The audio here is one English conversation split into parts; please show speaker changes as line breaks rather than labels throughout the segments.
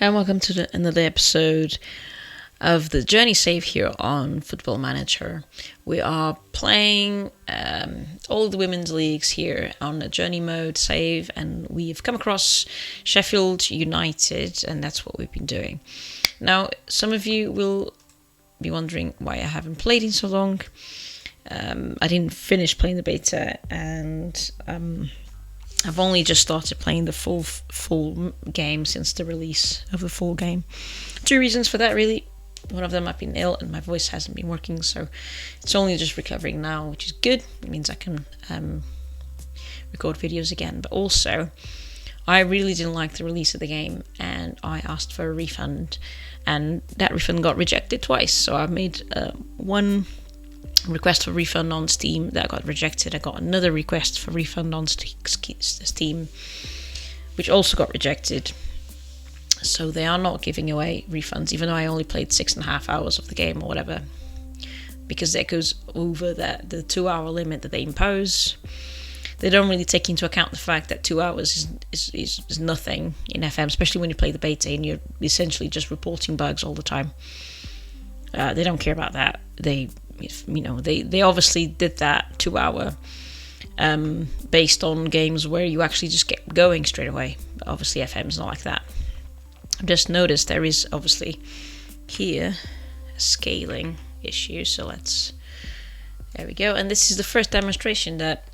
and welcome to another episode of the Journey Save here on Football Manager. We are playing all the women's leagues here on the Journey Mode save, and we've come across Sheffield United, and that's what we've been doing. Now, some of you will be wondering why I haven't played in so long. I didn't finish playing the beta, and I've only just started playing the full game since the release of the full game. Two reasons for that, really. One of them, I've been ill and my voice hasn't been working, so it's only just recovering now, which is good. It means I can record videos again. But also, I really didn't like the release of the game, and I asked for a refund, and that refund got rejected twice. So I made one request for refund on Steam that got rejected. I got another request for refund on Steam, which also got rejected. So they are not giving away refunds, even though I only played 6.5 hours of the game or whatever, because that goes over the 2 hour limit that they impose. They don't really take into account the fact that 2 hours is nothing in FM, especially when you play the beta and you're essentially just reporting bugs all the time. They don't care about that. They obviously did that 2 hour based on games where you actually just get going straight away. But obviously FM's not like that. I've just noticed there is obviously here a scaling issue, so there we go. And this is the first demonstration that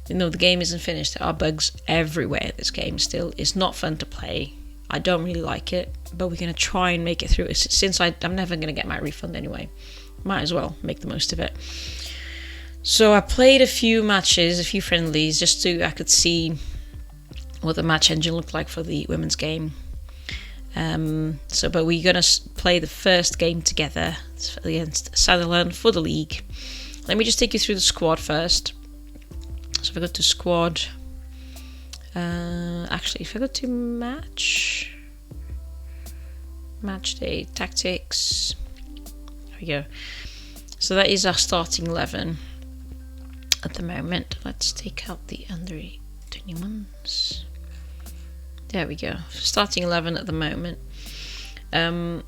the game isn't finished. There are bugs everywhere in this game still. It's not fun to play. I don't really like it, but we're going to try and make it through. Since I'm never going to get my refund anyway, might as well make the most of it. So I played a few matches, a few friendlies, just so I could see what the match engine looked like for the women's game. But we're going to play the first game together against Sutherland for the league. Let me just take you through the squad first. So if I go to squad, if I go to match day, tactics, there we go. So that is our starting 11 at the moment. Let's take out the under 21s. There we go. Starting 11 at the moment. And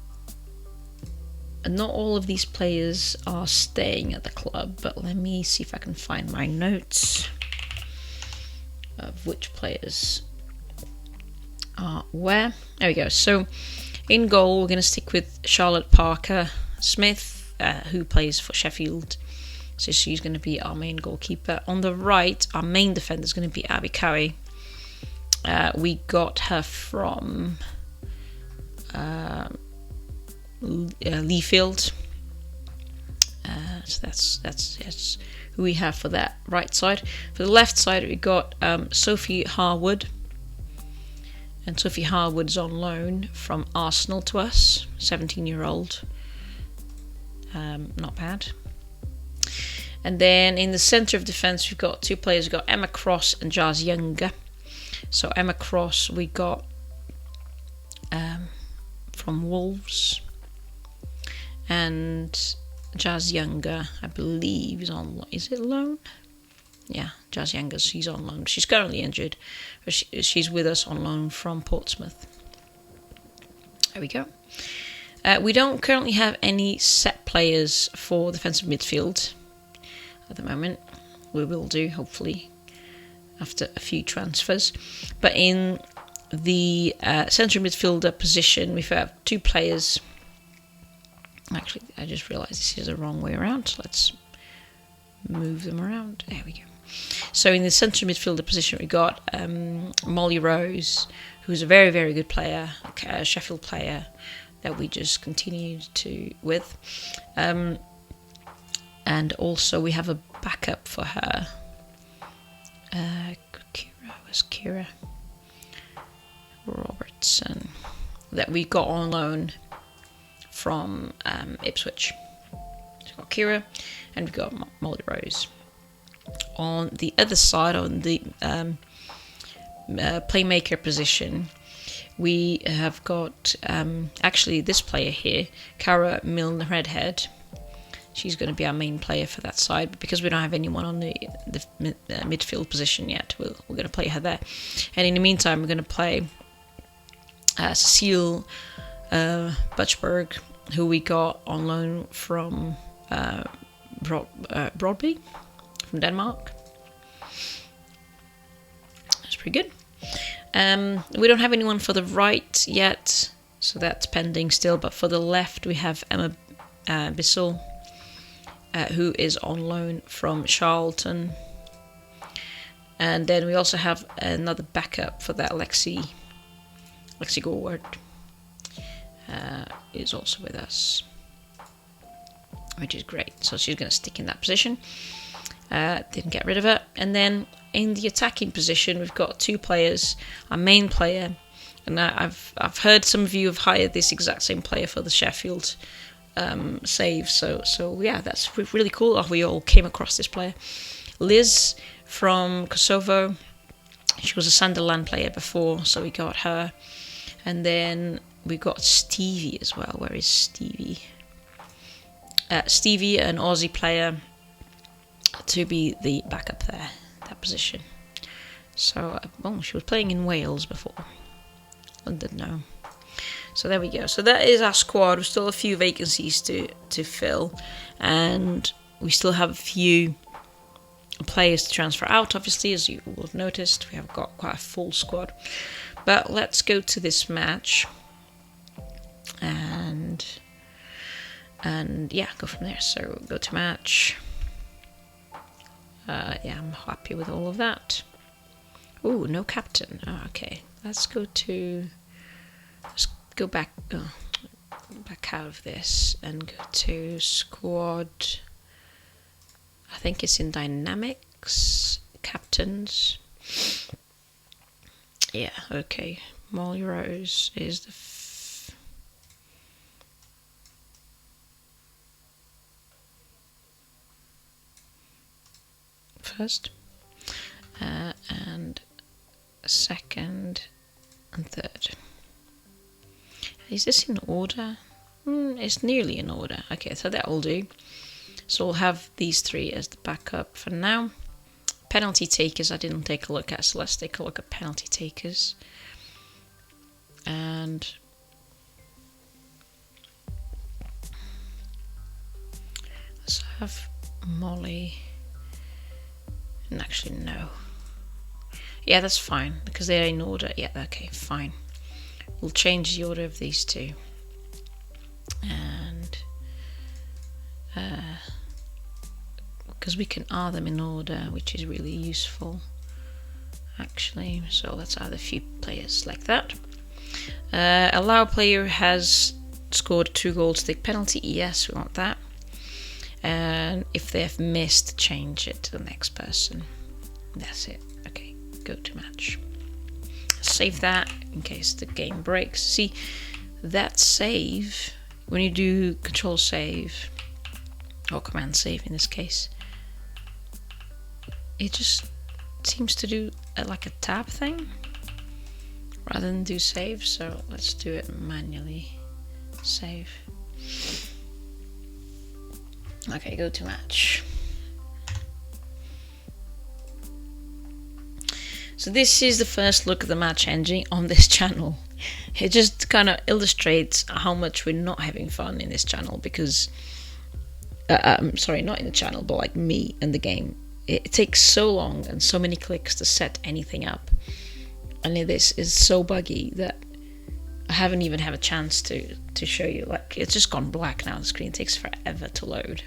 not all of these players are staying at the club, but let me see if I can find my notes of which players are where. There we go. So in goal, we're going to stick with Charlotte Parker Smith, who plays for Sheffield. So she's going to be our main goalkeeper. On the right, our main defender is going to be Abby Cowie. We got her from Leafield. So that's who we have for that right side. For the left side, we got Sophie Harwood. And Sophie Harwood's on loan from Arsenal to us, 17-year-old. Not bad. And then in the centre of defence, we've got two players. We've got Emma Cross and Jazz Younger. So Emma Cross we got from Wolves, and Jazz Younger I believe is on. Is it loan? Yeah, Jazz Younger. She's on loan. She's currently injured, but she's with us on loan from Portsmouth. There we go. We don't currently have any set players for defensive midfield at the moment. We will do, hopefully, after a few transfers. But in the central midfielder position, we have two players. Actually, I just realised this is the wrong way around. So let's move them around. There we go. So in the central midfielder position, we got Molly Rose, who's a very, very good player, a Sheffield player that we just continued with. And also we have a backup for her. Kira Robertson, that we got on loan from Ipswich. So we've got Kira and we've got Molly Rose. On the other side, on the playmaker position, we have got actually this player here, Cara Milne Redhead. She's going to be our main player for that side, but because we don't have anyone on the midfield position yet, we're going to play her there. And in the meantime, we're going to play Cecile Butchberg, who we got on loan from Broadby from Denmark. That's pretty good. We don't have anyone for the right yet, so that's pending still. But for the left, we have Emma Bissell, who is on loan from Charlton. And then we also have another backup for that, Lexi Gorward is also with us, which is great. So she's going to stick in that position. Didn't get rid of her. And then in the attacking position, we've got two players. Our main player, and I've heard some of you have hired this exact same player for the Sheffield save. So yeah, that's really cool. We all came across this player, Liz from Kosovo. She was a Sunderland player before, so we got her. And then we got Stevie as well. Where is Stevie? Stevie, an Aussie player, to be the backup there, that position. So, she was playing in Wales before. I didn't know. So there we go. So that is our squad. We've still a few vacancies to fill, and we still have a few players to transfer out, obviously, as you will have noticed. We have got quite a full squad. But let's go to this match and yeah, go from there. So go to match. Yeah, I'm happy with all of that. Oh, no captain. Oh, okay, let's go back out of this and go to squad. I think it's in dynamics, captains. Yeah, okay. Molly Rose is the first, and second and third. Is this in order? It's nearly in order. Okay, so that'll do. So we'll have these three as the backup for now. Penalty takers I didn't take a look at, so let's take a look at penalty takers. And let's have Molly. And actually, no. Yeah, that's fine, because they're in order. Yeah, okay, fine. We'll change the order of these two. And because we can add them in order, which is really useful, actually. So let's add a few players like that. Allow player has scored 2 goals, take penalty. Yes, we want that. And if they have missed, change it to the next person. That's it. Okay, go to match. Save that in case the game breaks. See, that save, when you do control save, or command save in this case, it just seems to do like a tab thing rather than do save. So let's do it manually. Save. Okay, go to match. So this is the first look at the match engine on this channel. It just kind of illustrates how much we're not having fun in this channel, because sorry, not in the channel, but like me and the game. It takes so long and so many clicks to set anything up, and this is so buggy that I haven't even had a chance to show you. Like, it's just gone black now. The screen takes forever to load.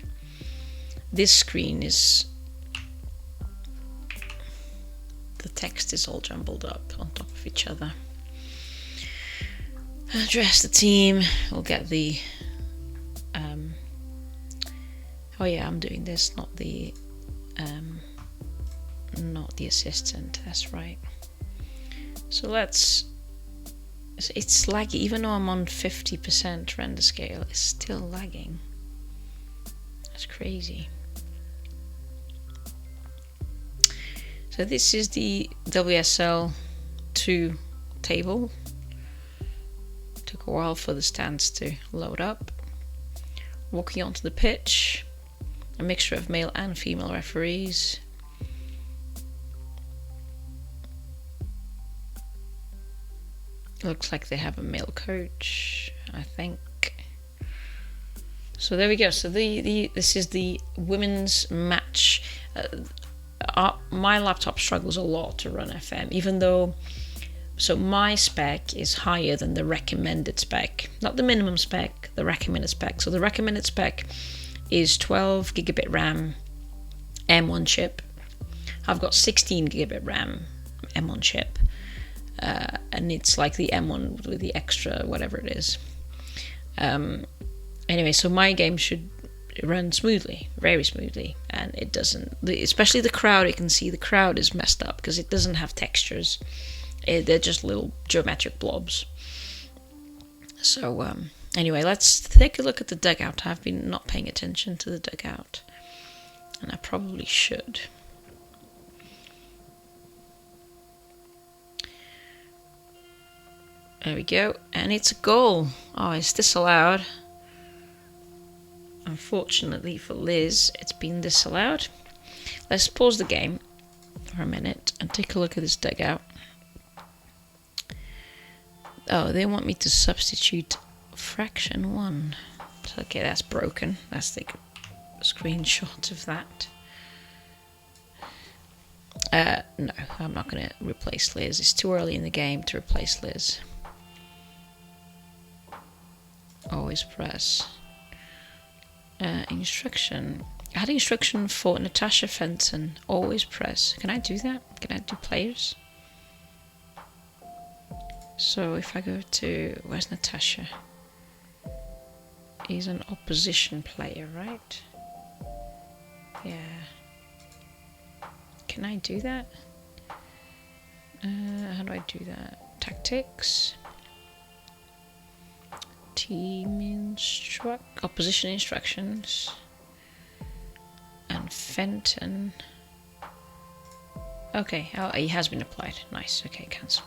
This screen is, the text is all jumbled up on top of each other. Address the team. We'll get the oh yeah, I'm doing this, not the assistant. That's right. So it's laggy. Even though I'm on 50% render scale, it's still lagging. That's crazy. So this is the WSL2 table. Took a while for the stands to load up. Walking onto the pitch, a mixture of male and female referees. Looks like they have a male coach, I think. So there we go. So this is the women's match. My laptop struggles a lot to run FM, even though. So my spec is higher than the recommended spec, not the minimum spec, the recommended spec. So the recommended spec is 12 gigabit RAM, M1 chip. I've got 16 gigabit RAM, M1 chip, and it's like the M1 with the extra whatever it is. Anyway, so my game should run smoothly, very smoothly, and it doesn't. Especially the crowd, you can see the crowd is messed up because it doesn't have textures. They're just little geometric blobs. So anyway, let's take a look at the dugout. I've been not paying attention to the dugout, and I probably should. There we go, and it's a goal. Oh, it's disallowed. Unfortunately for Liz, it's been disallowed. Let's pause the game for a minute and take a look at this dugout. Oh, they want me to substitute fraction 1. Okay, that's broken. Let's take a screenshot of that. No, I'm not going to replace Liz. It's too early in the game to replace Liz. Always press. Instruction. Add instruction for Natasha Fenton. Always press. Can I do that? Can I do players? So if I go to, where's Natasha? He's an opposition player, right? Yeah. Can I do that? How do I do that? Tactics. Opposition instructions. And Fenton. Okay, oh, he has been applied. Nice. Okay, cancel.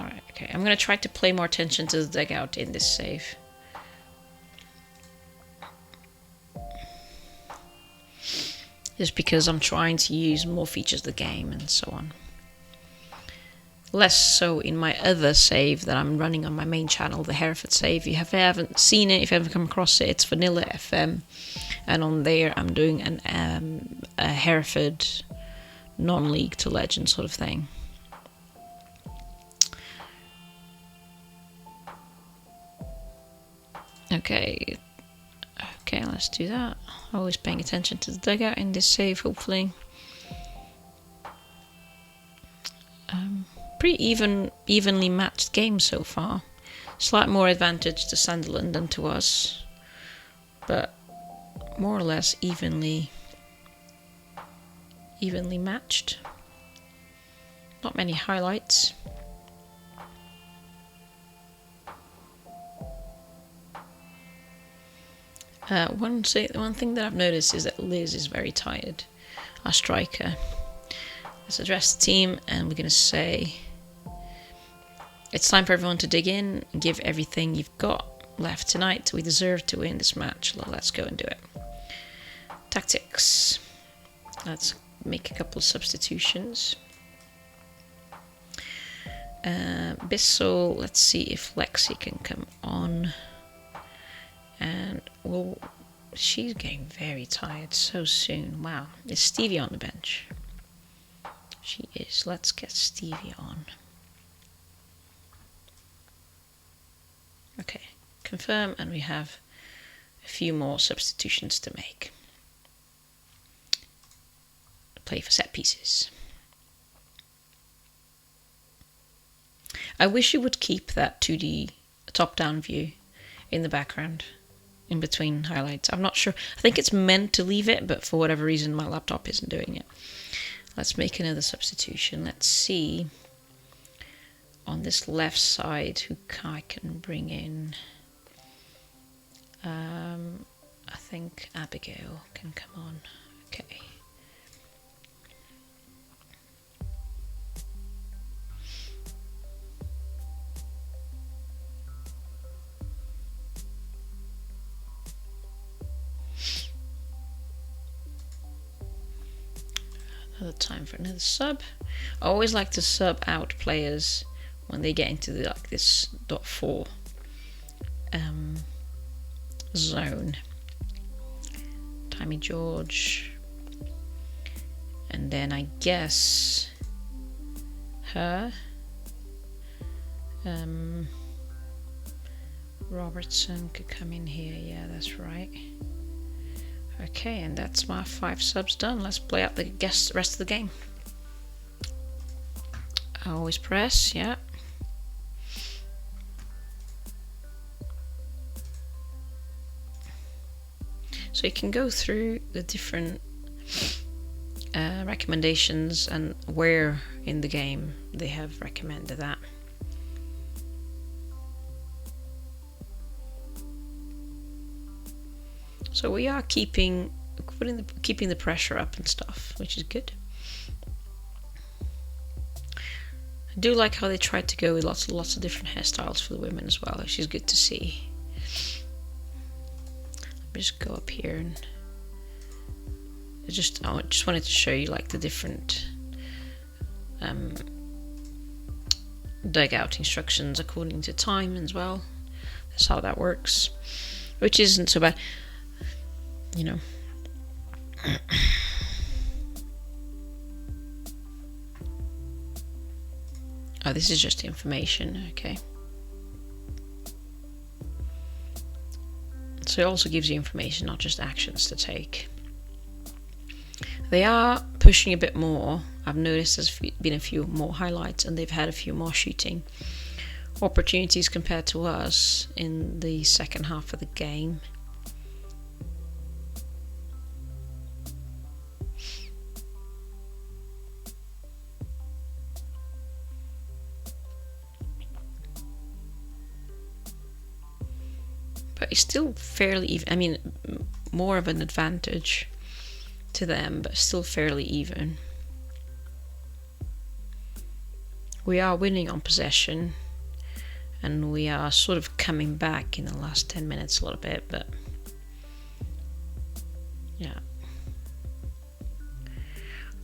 Alright, okay. I'm going to try to pay more attention to the dugout in this save. Just because I'm trying to use more features of the game and so on. Less so in my other save that I'm running on my main channel, the Hereford save. If you haven't seen it, if you haven't come across it, it's Vanilla FM. And on there I'm doing a Hereford non-league to legend sort of thing. Okay, let's do that. Always paying attention to the dugout in this save, hopefully. Pretty evenly matched game so far. Slight more advantage to Sunderland than to us, but more or less evenly matched. Not many highlights. One thing that I've noticed is that Liz is very tired, our striker. Let's address the team and we're going to say it's time for everyone to dig in and give everything you've got left tonight. We deserve to win this match. Let's go and do it. Tactics. Let's make a couple of substitutions. Bissell, let's see if Lexi can come on. And well, she's getting very tired so soon. Wow. Is Stevie on the bench? She is. Let's get Stevie on. Okay. Confirm, and we have a few more substitutions to make. Play for set pieces. I wish you would keep that 2D top-down view in the background. In between highlights. I'm not sure. I think it's meant to leave it, but for whatever reason my laptop isn't doing it. Let's make another substitution. Let's see on this left side who I can bring in. I think Abigail can come on. Okay. Another time for another sub. I always like to sub out players when they get into the, like this .4 zone. Timmy George, and then I guess her. Robertson could come in here. Yeah, that's right. Okay, and that's my 5 subs done. Let's play out the rest of the game. I always press, yeah. So you can go through the different recommendations and where in the game they have recommended that. So we are keeping the pressure up and stuff, which is good. I do like how they tried to go with lots of different hairstyles for the women as well, which is good to see. Let me just go up here and I just wanted to show you like the different dugout instructions according to time as well. That's how that works, which isn't so bad, you know. Oh, this is just information, okay. So it also gives you information, not just actions to take. They are pushing a bit more. I've noticed there's been a few more highlights and they've had a few more shooting opportunities compared to us in the second half of the game. But it's still fairly even. I mean, more of an advantage to them, but still fairly even. We are winning on possession, and we are sort of coming back in the last 10 minutes a little bit, but yeah.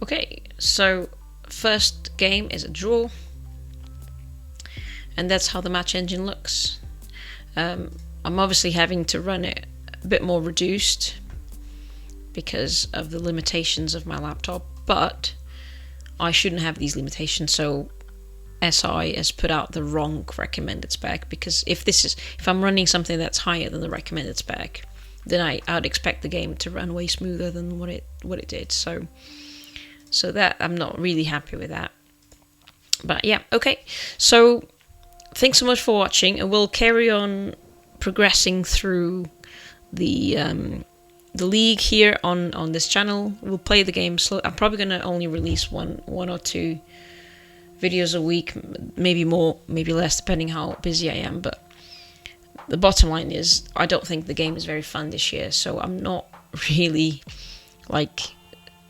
Okay, so first game is a draw, and that's how the match engine looks. I'm obviously having to run it a bit more reduced because of the limitations of my laptop, but I shouldn't have these limitations, so SI has put out the wrong recommended spec, because if I'm running something that's higher than the recommended spec, then I would expect the game to run way smoother than what it did. So that I'm not really happy with that. But yeah, okay. So thanks so much for watching, and we'll carry on progressing through the league here on this channel. We'll play the game slow. I'm probably going to only release one or two videos a week, maybe more, maybe less, depending how busy I am. But the bottom line is, I don't think the game is very fun this year, so I'm not really, like,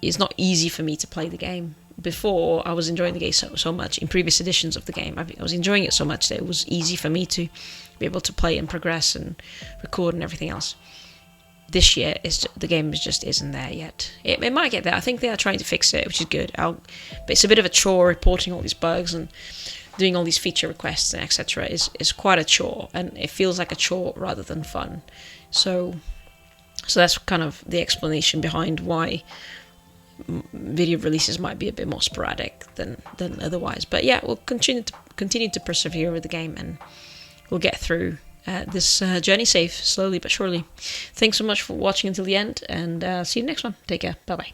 it's not easy for me to play the game. Before, I was enjoying the game so much. In previous editions of the game, I was enjoying it so much that it was easy for me to be able to play and progress and record and everything else. This year, the game just isn't there yet. It might get there. I think they are trying to fix it, which is good. But it's a bit of a chore reporting all these bugs and doing all these feature requests and etc. is quite a chore, and it feels like a chore rather than fun. So that's kind of the explanation behind why video releases might be a bit more sporadic than otherwise. But yeah, we'll continue to persevere with the game, and we'll get through this journey safe, slowly but surely. Thanks so much for watching until the end, and see you next one. Take care. Bye bye.